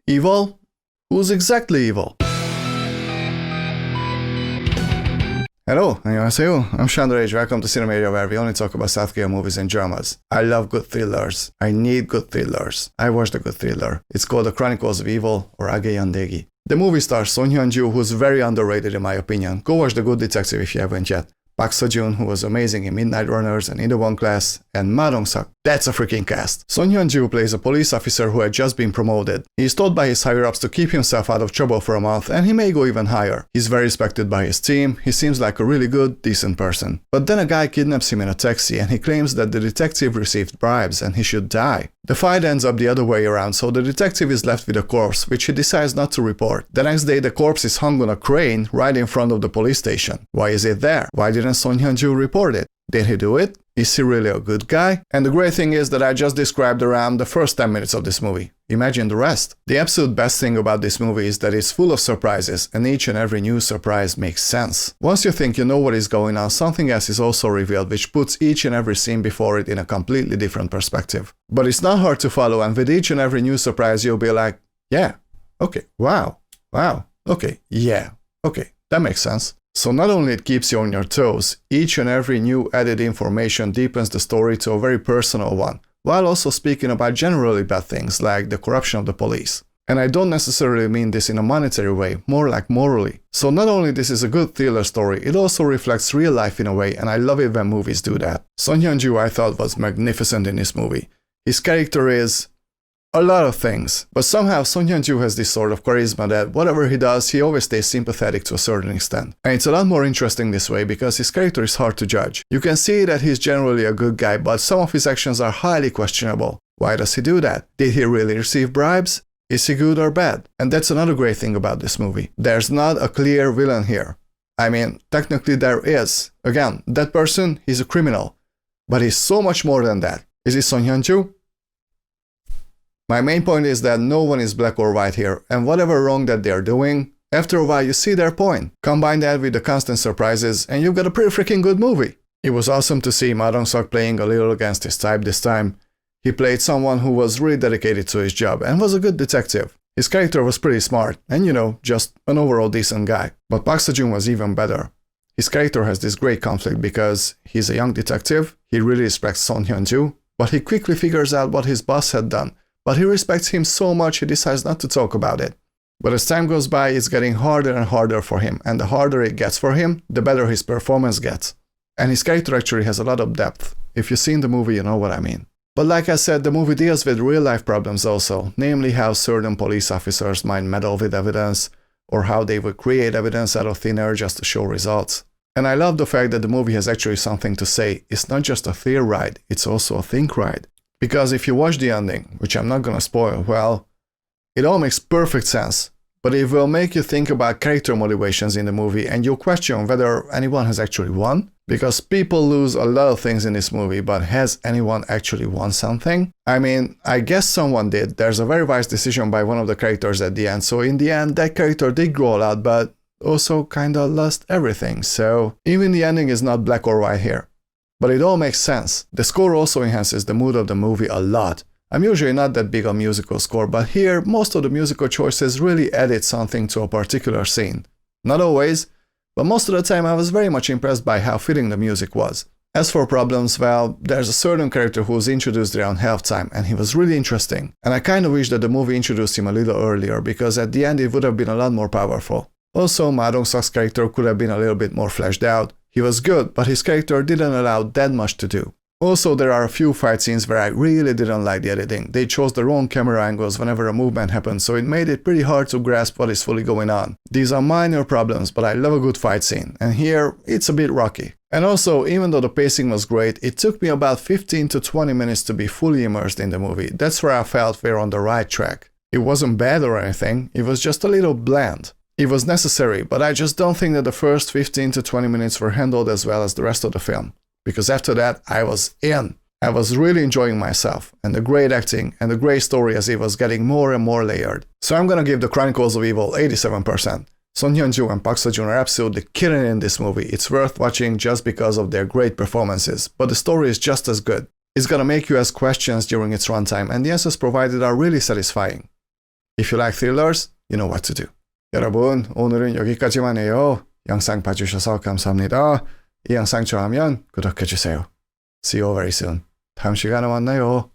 Evil? Who's exactly evil? Hello, 안녕하세요. I'm Chandra. Welcome to Cinemarea, where we only talk about South Korean movies and dramas. I love good thrillers. I need good thrillers. I watched a good thriller. It's called The Chronicles of Evil, or Age Yandegi. The movie stars Son Hyun-joo, who's very underrated in my opinion. Go watch The Good Detective if you haven't yet. Park Seo-joon, who was amazing in Midnight Runners and In the One Class, and Ma Deong-seok. That's a freaking cast. Son Hyun-joo plays a police officer who had just been promoted. He is told by his higher-ups to keep himself out of trouble for a month, and he may go even higher. He's very respected by his team, he seems like a really good, decent person. But then a guy kidnaps him in a taxi, and he claims that the detective received bribes and he should die. The fight ends up the other way around, so the detective is left with a corpse, which he decides not to report. The next day the corpse is hung on a crane right in front of the police station. Why is it there? Why didn't Son Hyun-joo report it? Did he do it? Is he really a good guy? And the great thing is that I just described around the first 10 minutes of this movie. Imagine the rest. The absolute best thing about this movie is that it's full of surprises, and each and every new surprise makes sense. Once you think you know what is going on, something else is also revealed, which puts each and every scene before it in a completely different perspective. But it's not hard to follow, and with each and every new surprise you'll be like, yeah, okay, wow, okay, yeah, okay, that makes sense. So not only it keeps you on your toes, each and every new added information deepens the story to a very personal one, while also speaking about generally bad things like the corruption of the police. And I don't necessarily mean this in a monetary way, more like morally. So not only this is a good thriller story, it also reflects real life in a way, and I love it when movies do that. Son Hyun-joo I thought was magnificent in this movie. His character is a lot of things, but somehow Son Hyun-joo has this sort of charisma that whatever he does, he always stays sympathetic to a certain extent. And it's a lot more interesting this way because his character is hard to judge. You can see that he's generally a good guy, but some of his actions are highly questionable. Why does he do that? Did he really receive bribes? Is he good or bad? And that's another great thing about this movie. There's not a clear villain here. I mean, technically there is. Again, that person, he's a criminal. But he's so much more than that. Is he Son Hyun-joo? My main point is that no one is black or white here, and whatever wrong that they're doing, after a while you see their point. Combine that with the constant surprises, and you've got a pretty freaking good movie. It was awesome to see Ma Deong-seok playing a little against his type this time. He played someone who was really dedicated to his job and was a good detective. His character was pretty smart, and just an overall decent guy. But Park Seo-joon was even better. His character has this great conflict because he's a young detective, he really respects Son Hyun-joo, but he quickly figures out what his boss had done. But he respects him so much he decides not to talk about it. But as time goes by, it's getting harder and harder for him, and the harder it gets for him, the better his performance gets. And his character actually has a lot of depth. If you've seen the movie, you know what I mean. But like I said, the movie deals with real-life problems also, namely how certain police officers might meddle with evidence, or how they would create evidence out of thin air just to show results. And I love the fact that the movie has actually something to say. It's not just a fear ride, it's also a think ride. Because if you watch the ending, which I'm not gonna spoil, well, it all makes perfect sense, but it will make you think about character motivations in the movie and you'll question whether anyone has actually won. Because people lose a lot of things in this movie, but has anyone actually won something? I mean, I guess someone did. There's a very wise decision by one of the characters at the end, so in the end, that character did grow a lot, but also kinda lost everything, so even the ending is not black or white here. But it all makes sense. The score also enhances the mood of the movie a lot. I'm usually not that big on musical score, but here most of the musical choices really added something to a particular scene. Not always, but most of the time I was very much impressed by how fitting the music was. As for problems, well, there's a certain character who was introduced around halftime and he was really interesting. And I kinda wish that the movie introduced him a little earlier, because at the end it would have been a lot more powerful. Also, Ma Deong-seok's character could have been a little bit more fleshed out. He was good, but his character didn't allow that much to do. Also, there are a few fight scenes where I really didn't like the editing. They chose the wrong camera angles whenever a movement happened, so it made it pretty hard to grasp what is fully going on. These are minor problems, but I love a good fight scene, and here, it's a bit rocky. And also, even though the pacing was great, it took me about 15 to 20 minutes to be fully immersed in the movie. That's where I felt we're on the right track. It wasn't bad or anything, it was just a little bland. It was necessary, but I just don't think that the first 15 to 20 minutes were handled as well as the rest of the film. Because after that, I was in. I was really enjoying myself, and the great acting, and the great story as it was getting more and more layered. So I'm gonna give The Chronicles of Evil 87%. Son Hyun-joo and Park Seo-joon are absolutely killing it in this movie. It's worth watching just because of their great performances, but the story is just as good. It's gonna make you ask questions during its runtime, and the answers provided are really satisfying. If you like thrillers, you know what to do. 여러분, 오늘은 여기까지만 해요. 영상 봐주셔서 감사합니다. 이 영상 좋아하면 구독해주세요. See you very soon. 다음 시간에 만나요.